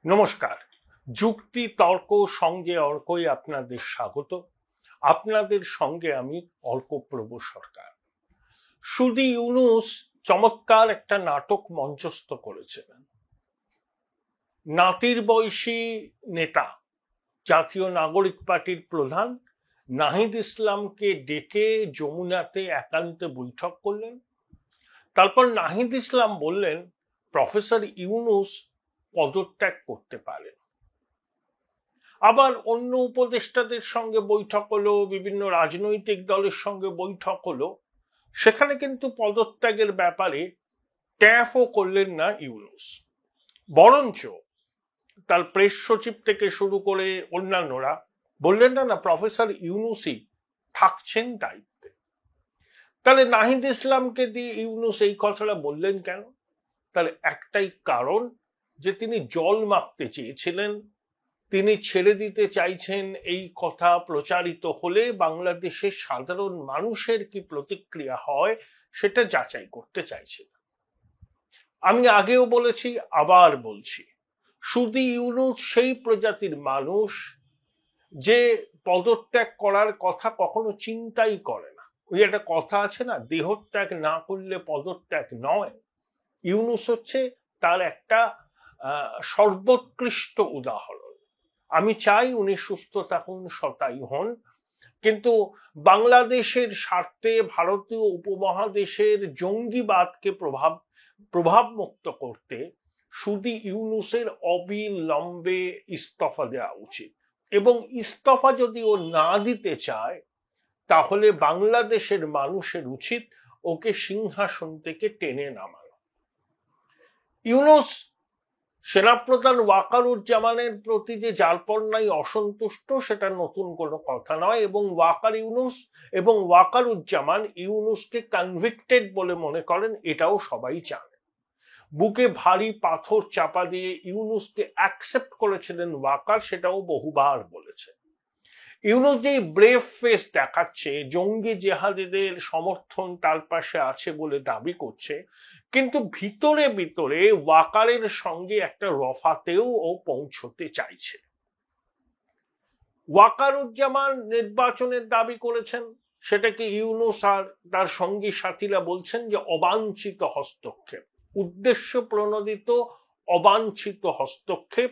নমস্কার। যুক্তি তর্ক সঙ্গে অর্কই আপনাদের স্বাগত। আপনাদের সঙ্গে আমি অর্কপ্রভ সরকার। সুদি ইউনুস চমৎকার একটা নাটক মঞ্চস্থ করেছিলেন। নাতির বয়সী নেতা জাতীয় নাগরিক পার্টির প্রধান নাহিদ ইসলামকে ডেকে যমুনাতে একান্তে বৈঠক করলেন। তারপর নাহিদ ইসলাম বললেন প্রফেসর ইউনুস পদত্যাগ করতে পারেন। আবার অন্য উপদেষ্টাদের সঙ্গে বৈঠক হলো, বিভিন্ন রাজনৈতিক দলের সঙ্গে বৈঠক হলো, সেখানে কিন্তু পদত্যাগের ব্যাপারে ট্যাফও করলেন না ইউনুস। বরঞ্চ তার প্রেস সচিব থেকে শুরু করে অন্যান্যরা বললেন না প্রফেসর ইউনুসই থাকছেন দায়িত্বে। তাহলে নাহিদ ইসলামকে দিয়ে ইউনুস এই কথাটা বললেন কেন? তার একটাই কারণ যে তিনি জল মাপতে চেয়েছিলেন, তিনি ছেড়ে দিতে চাইছেন। এই কথা প্রচারিত হলে বাংলাদেশের সাধারণ মানুষের কি প্রতিক্রিয়া হয় সেটা যাচাই করতে চাইছিলেন। আমি আগেও বলেছি, আবার বলছি, সুদি ইউনুস সেই প্রজাতির মানুষ যে পদত্যাগ করার কথা কখনো চিন্তাই করে না। ওই একটা কথা আছে না, দেহত্যাগ না করলে পদত্যাগ নয়। ইউনুস হচ্ছে তার একটা সর্বোৎকৃষ্ট উদাহরণ। আমি চাই উনি সুস্থ থাকুন, শতায়ু হন, কিন্তু বাংলাদেশের স্বার্থে ভারতীয় উপমহাদেশের জঙ্গিবাদকে প্রভাব মুক্ত করতে সুদি ইউনুসের অবিলম্বে ইস্তফা দেওয়া উচিত। এবং ইস্তফা যদি ও না দিতে চায় তাহলে বাংলাদেশের মানুষের উচিত ওকে সিংহাসন থেকে টেনে নামানো। ইউনুস সেনাপ্রধান ওয়াকারুজ্জামানের প্রতি যে জারপন্নায় অসন্তুষ্ট সেটা নতুন কোনো কথা নয়, এবং ওয়াকারুজ্জামান ইউনুসকে কনভিক্টেড বলে মনে করেন, এটাও সবাই জানে। বুকে ভারী পাথর চাপা দিয়ে ইউনুসকে অ্যাকসেপ্ট করেছিলেন ওয়াকার, সেটাও বহুবার বলেছে। ইউনুস যে ব্রেভ ফেস দেখাচ্ছে, জঙ্গি জেহাদিদের সমর্থন তার পাশে আছে বলে দাবি করছে, কিন্তু ভিতরে ভিতরে ওয়াকারের সঙ্গে একটা রফাতেও ও পৌঁছতে চাইছে। ওয়াকারুজ্জামান নির্বাচনের দাবি করেছেন, সেটাকে ইউনুস আর তার সঙ্গী সাথীরা বলছেন যে অবাঞ্ছিত হস্তক্ষেপ, উদ্দেশ্য প্রণোদিত অবাঞ্ছিত হস্তক্ষেপ।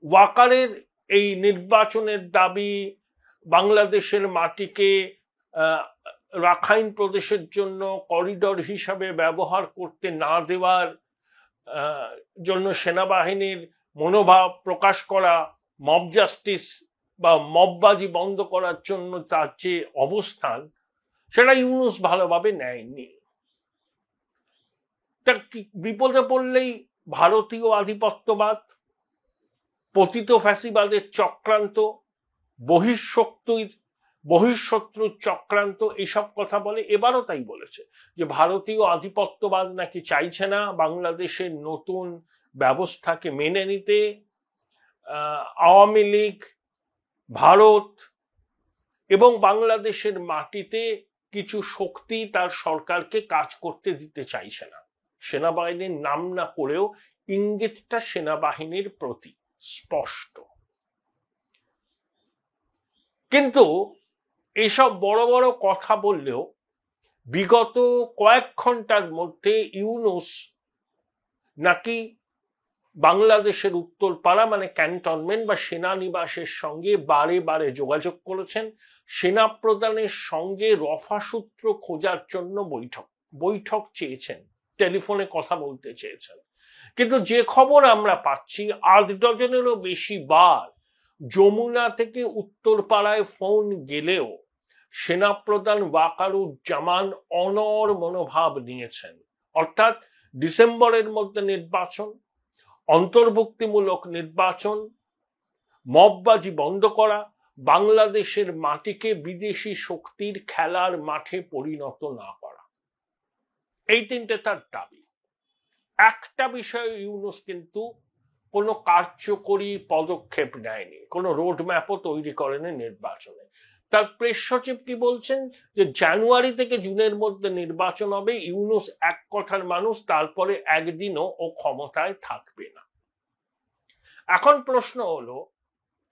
ওয়াকারের এই নির্বাচনের দাবি বাংলাদেশের মাটিকে রাখাইন প্রদেশের জন্য করিডর হিসাবে ব্যবহার করতে না দেওয়ার জন্য সেনাবাহিনীর মনোভাব প্রকাশ করা, মব জাস্টিস বা মববাজি বন্ধ করার জন্য তার যে অবস্থান, সেটা ইউনুস ভালোভাবে নেয়নি। তা বিপদে পড়লেই ভারতীয় আধিপত্যবাদ, পতিত ফ্যাসিবাদের চক্রান্ত, বহিঃশত্রুর চক্রান্ত, এইসব কথা বলে। এবারও তাই বলেছে যে ভারতীয় আধিপত্যবাদ নাকি চাইছে না বাংলাদেশের নতুন ব্যবস্থাকে মেনে নিতে। আওয়ামী লীগ, ভারত এবং বাংলাদেশের মাটিতে কিছু শক্তি তার সরকারকে কাজ করতে দিতে চাইছে না। সেনাবাহিনীর নাম না করেও ইঙ্গিতটা সেনাবাহিনীর প্রতি স্পষ্ট। কিন্তু এসব বড় বড় কথা বললেও বিগত কয়েক ঘন্টার মধ্যে ইউনুস নাকি বাংলাদেশের উত্তরপাড়া মানে ক্যান্টনমেন্ট বা সেনানিবাসের সঙ্গে বারে বারে যোগাযোগ করেছেন। সেনাপ্রধানের সঙ্গে রফাসূত্র খোঁজার জন্য বৈঠক চেয়েছেন, টেলিফোনে কথা বলতে চেয়েছেন। কিন্তু যে খবর আমরা পাচ্ছি, 8 ডজনেরও বেশি বার যমুনা থেকে উত্তরপাড়ায় ফোন গেলেও সেনাপ্রধান ওয়াকারুজ্জামান অনড় মনোভাব নিয়েছেন। অর্থাৎ ডিসেম্বরের মধ্যে নির্বাচন, অন্তর্ভুক্তিমূলক নির্বাচন, মববাজি বন্ধ করা, বাংলাদেশের মাটিকে বিদেশি শক্তির খেলার মাঠে পরিণত না করা, এই তিনটে তার দাবি। একটা বিষয়ে ইউনুস কিন্তু কোনো কার্যকরী পদক্ষেপ নেয়নি, কোনো রোডম্যাপও তৈরি করেনি নির্বাচনে। তার প্রেস সচিব কি বলছেন যে জানুয়ারি থেকে জুনের মধ্যে নির্বাচন হবে। ইউনুস এক কথার মানুষ, তারপরে একদিনও ও ক্ষমতায় থাকবে না। এখন প্রশ্ন হলো,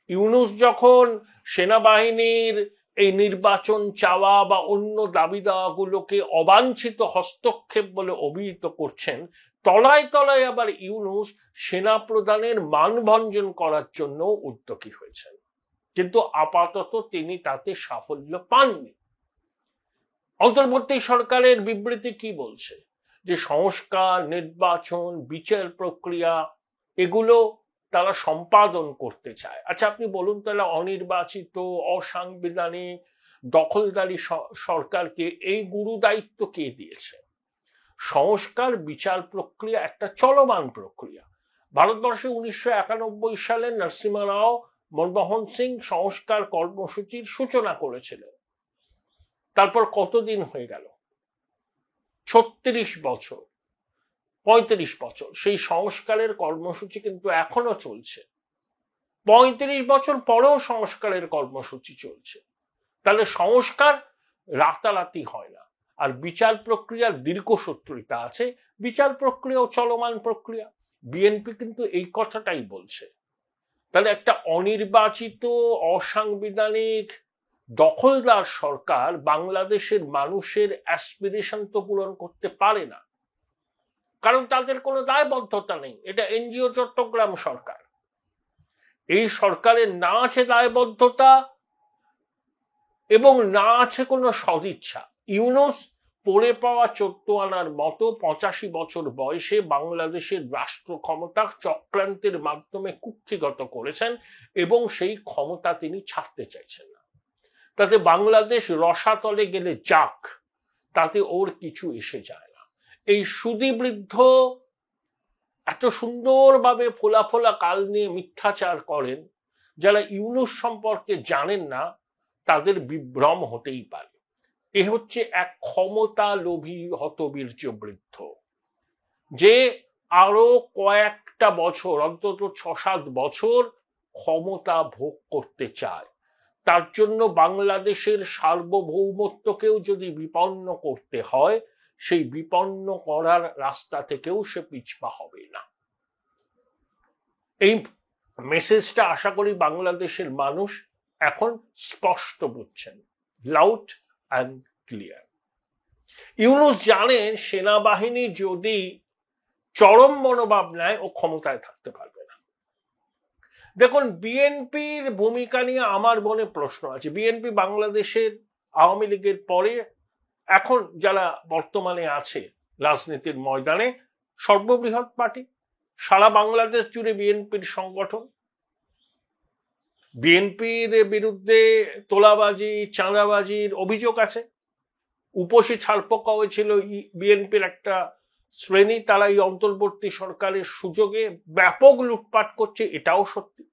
ইউনূস যখন সেনাবাহিনীর এই নির্বাচন চাওয়া বা অন্য দাবি দাওয়াগুলোকে অবাঞ্ছিত হস্তক্ষেপ বলে অভিহিত করছেন, তলায় তলায় আবার ইউনূস সেনা প্রধানের মানভঞ্জন করার জন্য উদ্যোগী হয়েছেন, কিন্তু আপাতত তিনি তাতে সাফল্য পাননি। অন্তর্বর্তী সরকারের বিবৃতি কি বলছে? যে সংস্কার, নির্বাচন, বিচার প্রক্রিয়া এগুলো তারা সম্পাদন করতে চায়। আচ্ছা, আপনি বলুন তাহলে অনির্বাচিত, অসাংবিধানিক, দখলদারি সরকারকে এই গুরু দায়িত্ব কে দিয়েছে? সংস্কার, বিচার প্রক্রিয়া একটা চলমান প্রক্রিয়া। ভারতবর্ষে 1991 সালে নরসিমহা রাও মনমোহন সিং সংস্কার কর্মসূচির সূচনা করেছিলেন। তারপর কতদিন হয়ে গেল? 36 বছর, 35 বছর। সেই সংস্কারের কর্মসূচি কিন্তু এখনো চলছে। 35 বছর পরেও সংস্কারের কর্মসূচি চলছে। তাহলে সংস্কার রাতারাতি হয় না। আর বিচার প্রক্রিয়ার দীর্ঘসূত্রিতা আছে, বিচার প্রক্রিয়াও চলমান প্রক্রিয়া। বিএনপি কিন্তু এই কথাটাই বলছে। তাহলে একটা অনির্বাচিত, অসাংবিধানিক, দখলদার সরকার বাংলাদেশের মানুষের অ্যাসপিরেশন তো পূরণ করতে পারে না, কারণ তাদের কোনো দায়বদ্ধতা নেই। এটা এনজিও চট্টগ্রাম সরকার। এই সরকারের না আছে দায়বদ্ধতা এবং না আছে কোনো সদিচ্ছা। ইউনূস পড়ে পাওয়া 14 আনার মতো 85 বছর বয়সে বাংলাদেশের রাষ্ট্র ক্ষমতা চক্রান্তের মাধ্যমে কুক্ষিগত করেছেন এবং সেই ক্ষমতা তিনি ছাড়তে চাইছেন না। তাতে বাংলাদেশ রসাতলে গেলে যাক, তাতে ওর কিছু এসে যায় না। এই সুদীবৃদ্ধ, এত সুন্দরভাবে ফোলা ফোলা কাল নিয়ে মিথ্যাচার করেন, যারা ইউনূস সম্পর্কে জানেন না তাদের বিভ্রম হতেই পারে। এ হচ্ছে এক ক্ষমতা লোভী হতবীর্য বৃদ্ধ, যে আরো কয়েকটা বছর, অন্তত 6-7 বছর ক্ষমতা ভোগ করতে চায়। তার জন্য বাংলাদেশের সার্বভৌমত্বকেও যদি বিপন্ন করতে হয়, সেই বিপন্ন করার রাস্তা থেকেও সে পিছপা হবে না। এই মেসেজটা আশা করি বাংলাদেশের মানুষ এখন স্পষ্ট বুঝছেন, লাউড অ্যান্ড ক্লিয়ার। ইউনূস জানেন সেনাবাহিনী যদি চরম মনোভাব নেয়, ও ক্ষমতায় থাকতে পারবে না। দেখুন, বিএনপির ভূমিকা নিয়ে আমার মনে প্রশ্ন আছে। বিএনপি বাংলাদেশের আওয়ামী লীগের পরে এখন যারা বর্তমানে আছে রাজনীতির ময়দানে সর্ববৃহৎ পার্টি। সারা বাংলাদেশ জুড়ে বিএনপির সংগঠন। বিএনপির বিরুদ্ধে তোলাবাজি, চাঁদাবাজির অভিযোগ আছে। উপসী ছাড়পোকা হয়েছিল বিএনপির একটা শ্রেণী, তারা এই অন্তর্বর্তী সরকারের সুযোগে ব্যাপক লুটপাট করছে, এটাও সত্যি।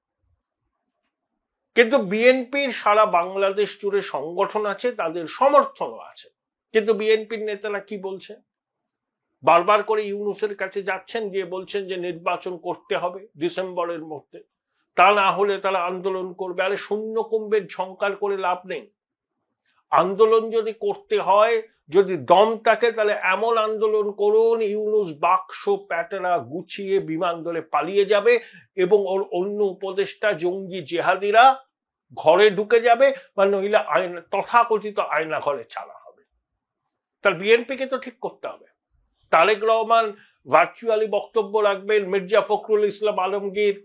কিন্তু বিএনপির সারা বাংলাদেশ জুড়ে সংগঠন আছে, তাদের সমর্থনও আছে। কিন্তু বিএনপির নেতারা কি বলছে? বারবার করে ইউনূসের কাছে যাচ্ছেন, গিয়ে বলছেন যে নির্বাচন করতে হবে ডিসেম্বরের মধ্যে, তা না হলে তারা আন্দোলন করবে। আরে শূন্য কুম্ভের ঝংকার করে লাভ নেই। আন্দোলন যদি করতে হয়, যদি দম থাকে, তাহলে এমন আন্দোলন করুন ইউনূস বাক্স প্যাটারা গুছিয়ে বিমান দলে পালিয়ে যাবে এবং ওর অন্য উপদেষ্টা জঙ্গি জেহাদিরা ঘরে ঢুকে যাবে, বা নইলে তথাকথিত আয়না ঘরে চালা হবে। তার বিএনপিকে তো ঠিক করতে হবে। তারেক রহমান ভার্চুয়ালি বক্তব্য রাখবেন, মির্জা ফখরুল ইসলাম আলমগীর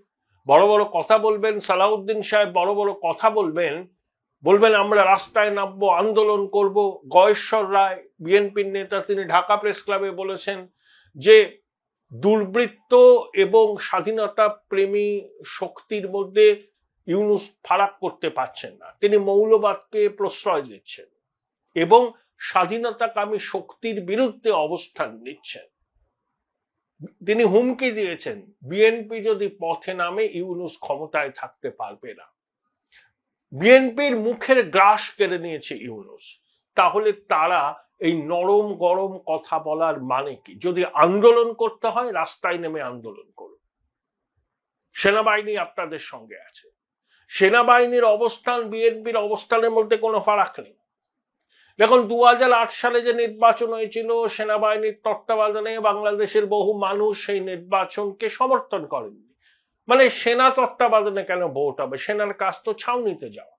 বড় বড় কথা বলবেন, সালাউদ্দিন সাহেব বড় বড় কথা বলবেন আমরা রাস্তায় নামবো, আন্দোলন করব। গয়েশ্বর রায় বিএনপির নেতা, তিনি ঢাকা প্রেস ক্লাবে বলেছেন যে দুর্বৃত্ত এবং স্বাধীনতা প্রেমী শক্তির মধ্যে ইউনূস ফারাক করতে পারছেন না। তিনি মৌলবাদকে প্রশ্রয় দিচ্ছেন এবং স্বাধীনতাকামী শক্তির বিরুদ্ধে অবস্থান নিচ্ছেন। তিনি হুমকি দিয়েছেন, বিএনপি যদি পথে নামে ইউনূস ক্ষমতায় থাকতে পারবে না। বিএনপির মুখের গ্রাস কেড়ে নিয়েছে ইউনূস। তাহলে তারা এই নরম গরম কথা বলার মানে কি? যদি আন্দোলন করতে হয়, রাস্তায় নেমে আন্দোলন করুন। সেনাবাহিনী আপনাদের সঙ্গে আছে। সেনাবাহিনীর অবস্থান বিএনপির অবস্থানের মধ্যে কোনো ফারাক নেই। দেখুন, 2008 সালে যে নির্বাচন হয়েছিল, সেনাবাহিনীর তত্ত্বাবধানে বাংলাদেশের বহু মানুষ সেই নির্বাচনকে সমর্থন করেননি। মানে সেনা তত্ত্বাবধানে কেন ভোট হবে? সেনার কাজ তো ছাউনিতে যাওয়া।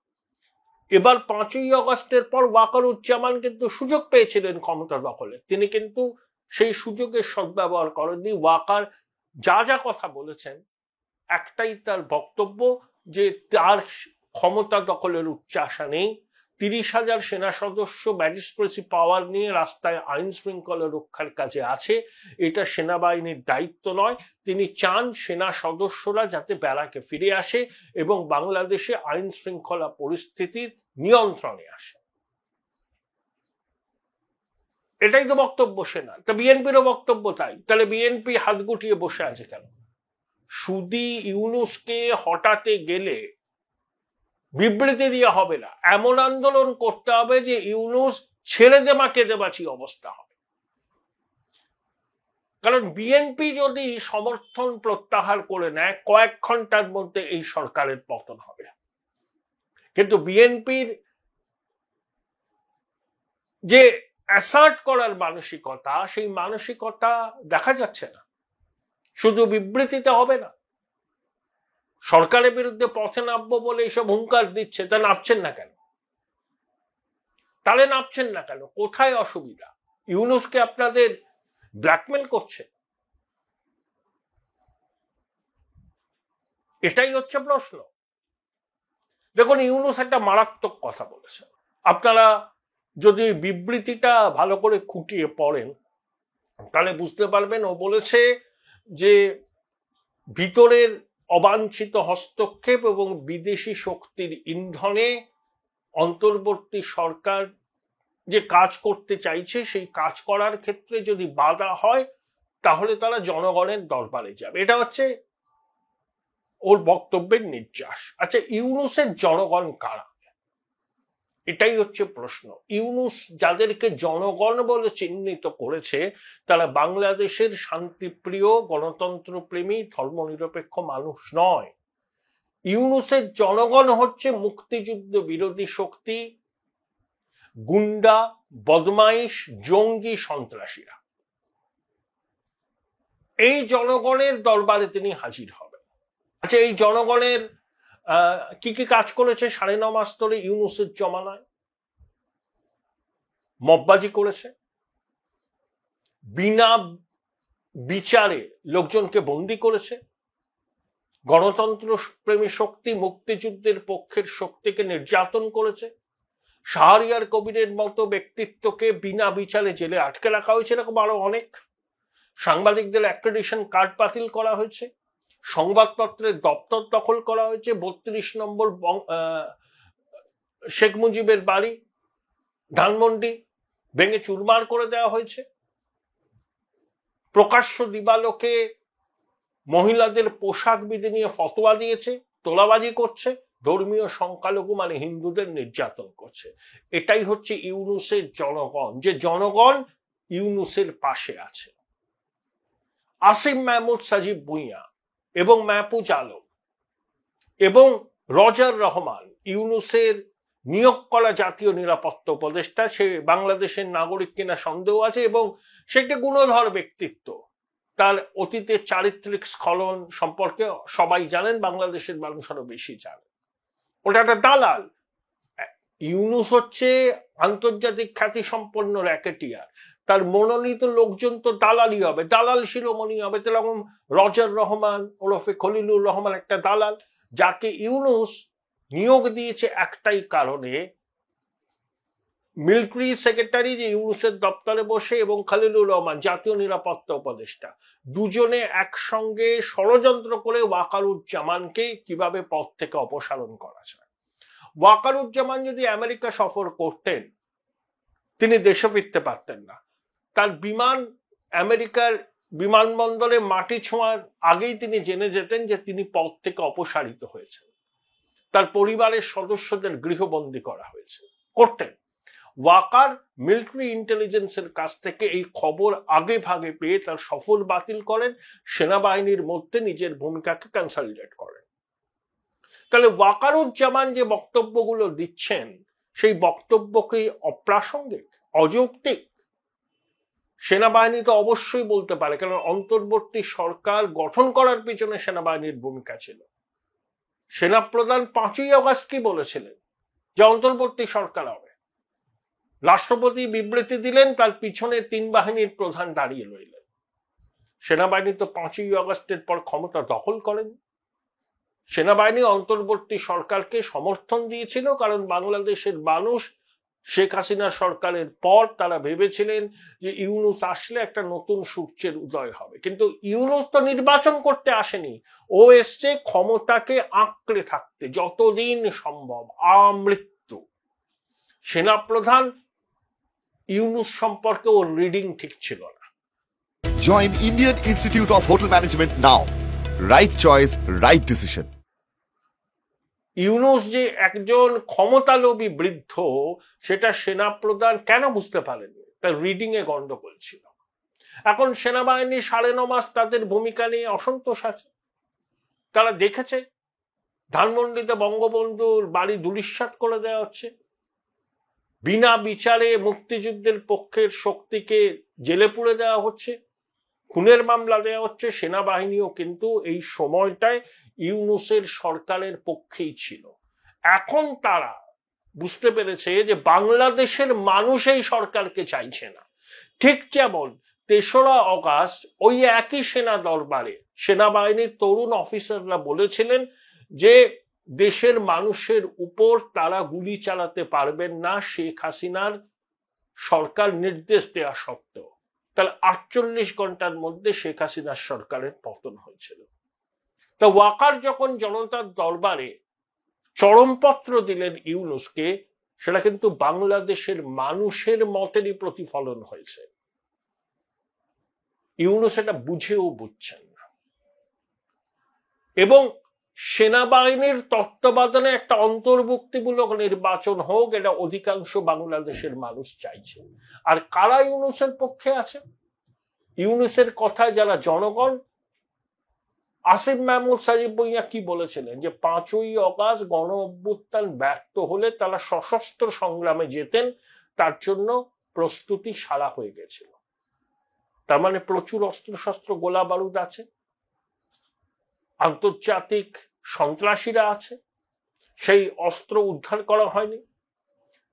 এবার 5ই আগস্টের পর ওয়াকারুজ্জামান কিন্তু সুযোগ পেয়েছিলেন ক্ষমতা দখলে, তিনি কিন্তু সেই সুযোগের সদ্ব্যবহার করেননি। ওয়াকার যা যা কথা বলেছেন, একটাই তার বক্তব্য যে তার ক্ষমতা দখলের উচ্চাশা নেই। 30,000 সেনা সদস্য ম্যাজিস্ট্রেসি পাওয়ার নিয়ে রাস্তায় আইন শৃঙ্খলা রক্ষার কাজে আছে, এটা সেনাবাহিনীর দায়িত্ব নয়। তিনি চান সেনা সদস্যরা যাতে ব্যারাকে ফিরে আসে এবং বাংলাদেশে আইন শৃঙ্খলা পরিস্থিতির নিয়ন্ত্রণে আসে। এটাই তো বক্তব্য সেনা। তা বিএনপিরও বক্তব্য তাই। তাহলে বিএনপি হাত গুটিয়ে বসে আছে কেন? শুধু ইউনূসকে হটাতে গেলে বিবৃতি দিয়ে হবে না, এমন আন্দোলন করতে হবে যে ইউনূস ছেড়ে দেবা কেঁদেবাচি অবস্থা হবে। কারণ বিএনপি যদি সমর্থন প্রত্যাহার করে নেয়, কয়েক ঘন্টার মধ্যে এই সরকারের পতন হবে। কিন্তু বিএনপির যে অ্যাসার্ট করার মানসিকতা, সেই মানসিকতা দেখা যাচ্ছে না। শুধু বিবৃতিতে হবে না, সরকারের বিরুদ্ধে পথে নামবো বলে এইসব হুঙ্কার দিচ্ছে, তা নামছেন না কেন? তাহলে নামছেন না কেন? কোথায় অসুবিধা? ইউনূসকে আপনাদের ব্ল্যাকমেল করছে, এটাই হচ্ছে প্রশ্ন। দেখুন, ইউনূস একটা মারাত্মক কথা বলেছে। আপনারা যদি বিবৃতিটা ভালো করে খুঁটিয়ে পড়েন তাহলে বুঝতে পারবেন। ও বলেছে যে ভিতরের অবাঞ্ছিত হস্তক্ষেপ এবং বিদেশি শক্তির ইন্ধনে অন্তর্বর্তী সরকার যে কাজ করতে চাইছে, সেই কাজ করার ক্ষেত্রে যদি বাধা হয় তাহলে তারা জনগণের দরবারে যাবে। এটা হচ্ছে ওর বক্তব্যের নির্যাস। আচ্ছা, ইউনূসের জনগণ কারা? এটাই হচ্ছে প্রশ্ন। ইউনূস যাদেরকে জনগণ বলে চিহ্নিত করেছে তারা বাংলাদেশের শান্তিপ্রিয়, গণতন্ত্রপ্রেমী, ধর্মনিরপেক্ষ মানুষ নয়। ইউনূসের জনগণ হচ্ছে মুক্তিযুদ্ধ বিরোধী শক্তি, গুন্ডা, বদমাইশ, জঙ্গি, সন্ত্রাসীরা। এই জনগণের দরবারে তিনি হাজির হবেন। আচ্ছা, এই জনগণের কি কি কাজ করেছে 9.5 মাস ধরে ইউনূসের জমানায়? মববাজি করেছে, বিনা বিচারে লোকজনকে বন্দি করেছে, গণতন্ত্র প্রেমী শক্তি, মুক্তিযুদ্ধের পক্ষের শক্তিকে নির্যাতন করেছে, শাহরিয়ার কবিরের মতো ব্যক্তিত্বকে বিনা বিচারে জেলে আটকে রাখা হয়েছে, এরকম আরো অনেক। সাংবাদিকদের অ্যাক্রেডিশন কার্ড বাতিল করা হয়েছে, সংবাদপত্রের দপ্তর দখল করা হয়েছে, 32 নম্বর শেখ মুজিবের বাড়ি ধানমন্ডি ভেঙে চুরমার করে দেওয়া হয়েছে, প্রকাশ্য দিবালোকে মহিলাদের পোশাক বিধি নিয়ে ফতোয়া দিয়েছে, তোলাবাজি করছে, ধর্মীয় সংখ্যালঘু মানে হিন্দুদের নির্যাতন করছে। এটাই হচ্ছে ইউনূসের জনগণ, যে জনগণ ইউনূসের পাশে আছে। আসিম মাহমুদ, সাজিব ভুঁইয়া এবং মাহফুজ আলম এবং রজার রহমান, ইউনূসের নিয়োগ করা জাতীয় নিরাপত্তা উপদেষ্টা, সে বাংলাদেশের নাগরিক কিনা সন্দেহ আছে এবং সেটা গুণধর ব্যক্তিত্ব। তার অতীতের চারিত্রিক স্খলন সম্পর্কে সবাই জানেন, বাংলাদেশের মানুষ আরো বেশি জানে। ওটা একটা দালাল। ইউনূস হচ্ছে আন্তর্জাতিক খ্যাতি সম্পন্ন র্যাকেটিয়ার, তার মনোনীত লোকজন তো দালালই হবে, দালাল শিরোমণি হবে। যেরকম রজার রহমান ওরফে খলিলুর রহমান একটা দালাল, যাকে ইউনূস নিয়োগ দিয়েছে একটাই কারণে, মিলিটারি সেক্রেটারি যে ইউনূসের দপ্তরে বসে এবং খলিলুর রহমান জাতীয় নিরাপত্তা উপদেষ্টা, দুজনে একসঙ্গে ষড়যন্ত্র করে ওয়াকারুজ্জামানকে কিভাবে পদ থেকে অপসারণ করা যায়। ওয়াকারুজ্জামান যদি আমেরিকা সফর করতেন তিনি দেশে ফিরতে পারতেন না। তার বিমান আমেরিকার বিমানবন্দরে মাটি ছোঁয়ার আগেই তিনি জেনে যেতেন যে তিনি পদ থেকে অপসারিত হয়েছেন, তার পরিবারের সদস্যদের গৃহবন্দী করা হয়েছে, করতেন। ওয়াকার মিলিটারি ইন্টেলিজেন্সের কাছ থেকে এই খবর আগে ভাগে পেয়ে তার সফর বাতিল করেন, সেনাবাহিনীর মধ্যে নিজের ভূমিকাকে কনসলিডেট করেন। তাহলে ওয়াকারুজ্জামান যে বক্তব্যগুলো দিচ্ছেন সেই বক্তব্যকে অপ্রাসঙ্গিক, অযৌক্তিক। সেনাবাহিনী তো অবশ্যই বলতে পারে, কারণ অন্তর্বর্তী সরকার গঠন করার পিছনে সেনাবাহিনীর ভূমিকা ছিল। সেনাপ্রধান 5ই অগস্ট কি বলেছিলেন? যে অন্তর্বর্তী সরকার হবে। রাষ্ট্রপতি বিবৃতি দিলেন, তার পিছনে 3 বাহিনীর প্রধান দাঁড়িয়ে রইলেন। সেনাবাহিনী তো 5ই অগস্টের পর ক্ষমতা দখল করেন। সেনাবাহিনী অন্তর্বর্তী সরকারকে সমর্থন দিয়েছিল, কারণ বাংলাদেশের মানুষ শেখ হাসিনার সরকারের পর তারা ভেবেছিলেন যে ইউনূস আসলে একটা নতুন সূর্যের উদয় হবে। কিন্তু ইউনূস তো নির্বাচন করতে আসেনি, ও এসছে ক্ষমতাকে আঁকড়ে থাকতে যতদিন সম্ভব, আমৃত্যু। সেনাপ্রধান ইউনূস সম্পর্কে ওর রিডিং ঠিক ছিল না। Join Indian Institute of Hotel Management now. Right choice, right decision. Yunus যে একজন ক্ষমতালোভী বৃদ্ধ, সেটা সেনাপ্রধান কেন বুঝতে পারেনি? তার রিডিং এ গন্ডগোল ছিল। এখন সেনাবাহিনী 9.5 মাস তাদের ভূমিকা নিয়ে অসন্তোষ আছে। তারা দেখেছে ধানমন্ডিতে বঙ্গবন্ধুর বাড়ি ধূলিসাৎ করে দেওয়া হচ্ছে, বিনা বিচারে মুক্তিযুদ্ধের পক্ষের শক্তিকে জেলে পুরে দেওয়া হচ্ছে, খুনের মামলা দেওয়া হচ্ছে। সেনাবাহিনীও কিন্তু এই সময়টায় ইউনূসের সরকারের পক্ষেই ছিল। এখন তারা বুঝতে পেরেছে যে বাংলাদেশের মানুষ এই সরকারকে চাইছে না। ঠিক যেমন 3রা অগাস্ট ওই একই সেনা দরবারে সেনাবাহিনীর তরুণ অফিসাররা বলেছিলেন যে দেশের মানুষের উপর তারা গুলি চালাতে পারবেন না শেখ হাসিনার সরকার নির্দেশ দেওয়া সত্ত্বেও। তাহলে 48 ঘন্টার মধ্যে শেখ হাসিনার সরকারের পতন হয়েছিল। তা ওয়াকার যখন জনতার দরবারে চরমপত্র দিলেন ইউনূসকে, সেটা কিন্তু বাংলাদেশের মানুষের মতেরই প্রতিফলন হয়েছে। ইউনূস এটা বুঝেও বুঝছেন না, এবং সেনাবাহিনীর তত্ত্বাবধানে একটা অন্তর্ভুক্তিমূলক নির্বাচন হোক, এটা অধিকাংশ বাংলাদেশের মানুষ চাইছে। আর কারা ইউনূসের পক্ষে আছে? ইউনূসের কথায় যারা জনগণ। আসিফ মাহমুদ সাজিব ভুঁইয়া কি বলেছিলেন? যে 5ই অগস্ট গণ অভ্যুত্থান ব্যর্থ হলে তারা সশস্ত্র সংগ্রামে যেতেন, তার জন্য প্রস্তুতি সারা হয়ে গেছিল। তার মানে প্রচুর অস্ত্রশস্ত্র গোলা বারুদ আছে, আন্তর্জাতিক সন্ত্রাসীরা আছে, সেই অস্ত্র উদ্ধার করা হয়নি।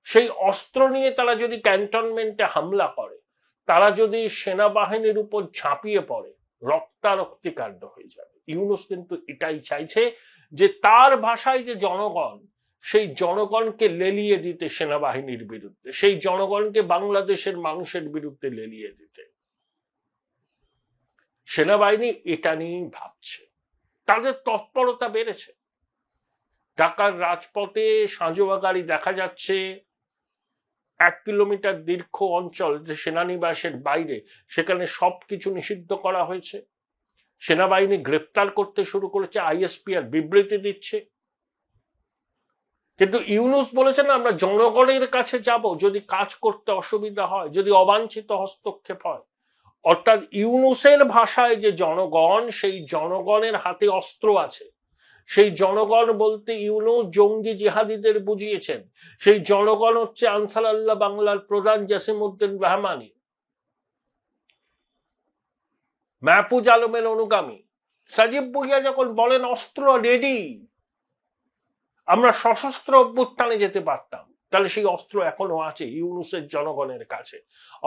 সেই অস্ত্র নিয়ে তারা যদি ক্যান্টনমেন্টে হামলা করে, তারা যদি সেনাবাহিনীর উপর ঝাঁপিয়ে পড়ে, রক্তারক্তি কাণ্ড হয়ে যাবে। ইউনূস কিন্তু এটাই চাইছে, যে তার ভাষায় যে জনগণ, সেই জনগণকে লেলিয়ে দিতে সেনাবাহিনীর বিরুদ্ধে, সেই জনগণকে বাংলাদেশের মানুষের বিরুদ্ধে লেলিয়ে দিতে। সেনাবাহিনী এটা নিয়েই ভাবছে, তাদের তৎপরতা বেড়েছে। ঢাকার রাজপথে সাঁজোয়া গাড়ি দেখা যাচ্ছে, 1 কিলোমিটার দীর্ঘ অঞ্চল যে সেনানিবাসের বাইরে, সেখানে সবকিছু নিষিদ্ধ করা হয়েছে। সেনাবাহিনী গ্রেপ্তার করতে শুরু করেছে, আইএসপিআর বিবৃতি দিচ্ছে। কিন্তু ইউনূস বলেছেন আমরা জনগণের কাছে যাব যদি কাজ করতে অসুবিধা হয়, যদি অবাঞ্ছিত হস্তক্ষেপ হয়। অর্থাৎ ইউনূসের ভাষায় যে জনগণ, সেই জনগণের হাতে অস্ত্র আছে। সেই জনগণ বলতে ইউনূস জঙ্গি জিহাদিদের বুঝিয়েছেন। সেই জনগণ হচ্ছে আনসার আল্লাহ বাংলার প্রধান জাসিমউদ্দিন রহমানি, মাহফুজ আলমের অনুগামী। সাজিব ভুঁইয়া যখন বলেন অস্ত্র রেডি, আমরা সশস্ত্র অভ্যুত্থানে যেতে পারতাম, তাহলে সেই অস্ত্র এখনো আছে ইউনূসের জনগণের কাছে।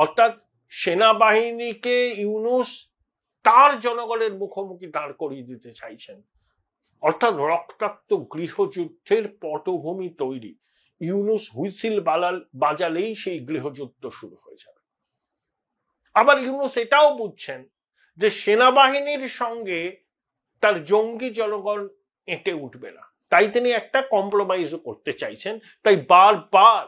অর্থাৎ সেনাবাহিনীকে ইউনূস তার জনগণের মুখোমুখি দাঁড় করিয়ে দিতে চাইছেন। অর্থাৎ রক্তাক্ত গৃহযুদ্ধের পটভূমি তৈরি। ইউনূস হুইসিল বাজালেই সেই গৃহযুদ্ধ শুরু হয়ে যাবে। আবার ইউনূস এটাও বুঝছেন যে সেনাবাহিনীর সঙ্গে তার জঙ্গি জনগণ এঁটে উঠবে না, তাই তিনি একটা কম্প্রোমাইজও করতে চাইছেন। তাই বারবার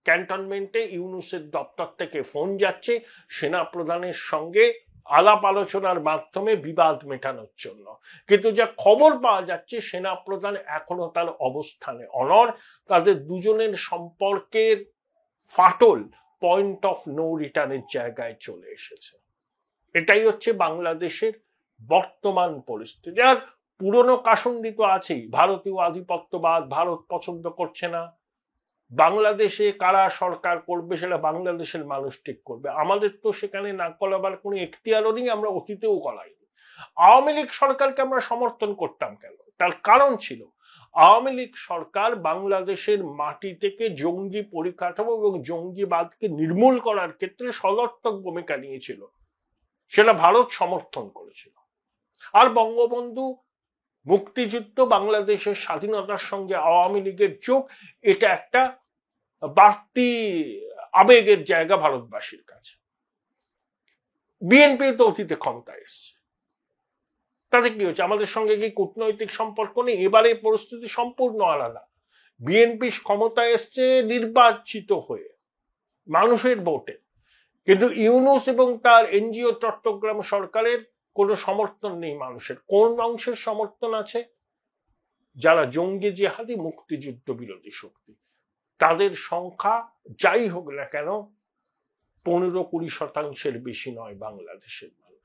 ক্যান্টনমেন্টে ইউনূসের দপ্তর থেকে ফোন যাচ্ছে সেনা প্রধানের সঙ্গে আলাপ আলোচনার মাধ্যমে বিবাদ মেটানোর জন্য। কিন্তু যা খবর পাওয়া যাচ্ছে, সেনা প্রধান এখনো তার অবস্থানে অনড়। তাদের দুজনের সম্পর্কের ফাটল পয়েন্ট অফ নো রিটার্নের জায়গায় চলে এসেছে। এটাই হচ্ছে বাংলাদেশের বর্তমান পরিস্থিতি। আর পুরনো কাসুন্দি তো আছেই, ভারতীয় আধিপত্যবাদ, ভারত পছন্দ করছে না, বাংলাদেশে কারা সরকার করবে সেটা বাংলাদেশের মানুষ ঠিক করবে। আমাদের তো সেখানে নাক গলাবার কোনো এখতিয়ারও নেই, আমরা অতীতেও গলাইনি। আওয়ামী লীগ সরকারকে আমরা সমর্থন করতাম কেন? তার কারণ ছিল আওয়ামী লীগ সরকার বাংলাদেশের মাটি থেকে জঙ্গি পরিকাঠামো এবং জঙ্গিবাদকে নির্মূল করার ক্ষেত্রে সদর্থক ভূমিকা নিয়েছিল, সেটা ভারত সমর্থন করেছিল। আর বঙ্গবন্ধু, মুক্তিযুদ্ধ, বাংলাদেশের স্বাধীনতার সঙ্গে আওয়ামী লীগের যোগ, এটা একটা বাড়তি আবেগের জায়গা ভারতবাসীর কাছে। বিএনপি তো অতীতে ক্ষমতায় এসছে, তাতে কি হচ্ছে? আমাদের সঙ্গে কি কূটনৈতিক সম্পর্ক নেই? এবারে পরিস্থিতি সম্পূর্ণ আলাদা। বিএনপি ক্ষমতায় এসছে নির্বাচিত হয়ে মানুষের ভোটে, কিন্তু ইউনূস এবং তার এনজিও চট্টগ্রাম সরকারের কোনো সমর্থন নেই মানুষের। কোন অংশের সমর্থন আছে? যারা জঙ্গি জিহাদি মুক্তিযুদ্ধ বিরোধী শক্তি, তাদের সংখ্যা যাই হোক না কেন 15-20% বেশি নয় বাংলাদেশের মানুষ।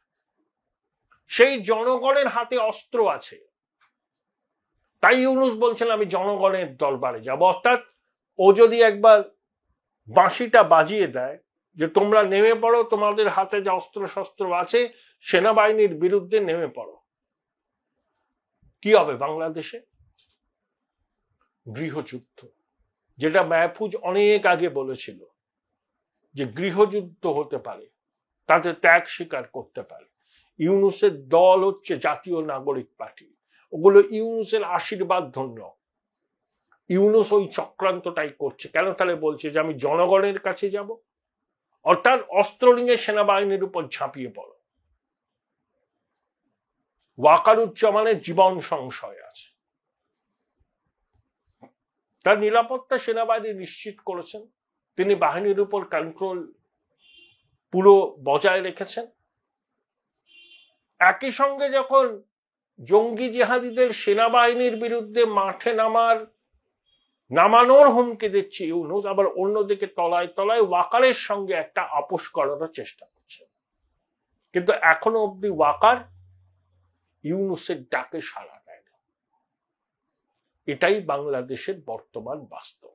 সেই জনগণের হাতে অস্ত্র আছে, তাই ইউনূস বলছেন আমি জনগণের দরবারে যাব। অর্থাৎ ও যদি একবার বাঁশিটা বাজিয়ে দেয় যে তোমরা নেমে পড়ো, তোমাদের হাতে যে অস্ত্র শস্ত্র আছে সেনাবাহিনীর বিরুদ্ধে নেমে পড়ো, কি হবে বাংলাদেশে? গৃহযুদ্ধ, যেটা মাহফুজ অনেক আগে বলেছিল যে গৃহযুদ্ধ হতে পারে, তাতে ত্যাগ স্বীকার করতে পারে। ইউনূসের দল হচ্ছে জাতীয় নাগরিক পার্টি, ওগুলো ইউনূসের আশীর্বাদ ধন্য। ইউনূস ওই চক্রান্তটাই করছে। কেন তাহলে বলছে যে আমি জনগণের কাছে যাব? অর্থাৎ অস্ত্র নিয়ে সেনাবাহিনীর উপর ঝাঁপিয়ে পড়ো। ওয়াকারুজ্জামানের জীবন সংশয় আছে, তার নিরাপত্তা সেনাবাহিনী নিশ্চিত করেছেন, তিনি বাহিনীর উপর কন্ট্রোল পুরো বজায় রেখেছেন। একই সঙ্গে যখন জঙ্গি জিহাদিদের সেনাবাহিনীর বিরুদ্ধে মাঠে নামানোর হুমকি দিচ্ছে ইউনূস, আবার অন্যদিকে তলায় তলায় ওয়াকারের সঙ্গে একটা আপোষ করার চেষ্টা করছে। কিন্তু এখনো অব্দি ওয়াকার ইউনূসের ডাকে সাড়া দেয় না। এটাই বাংলাদেশের বর্তমান বাস্তব।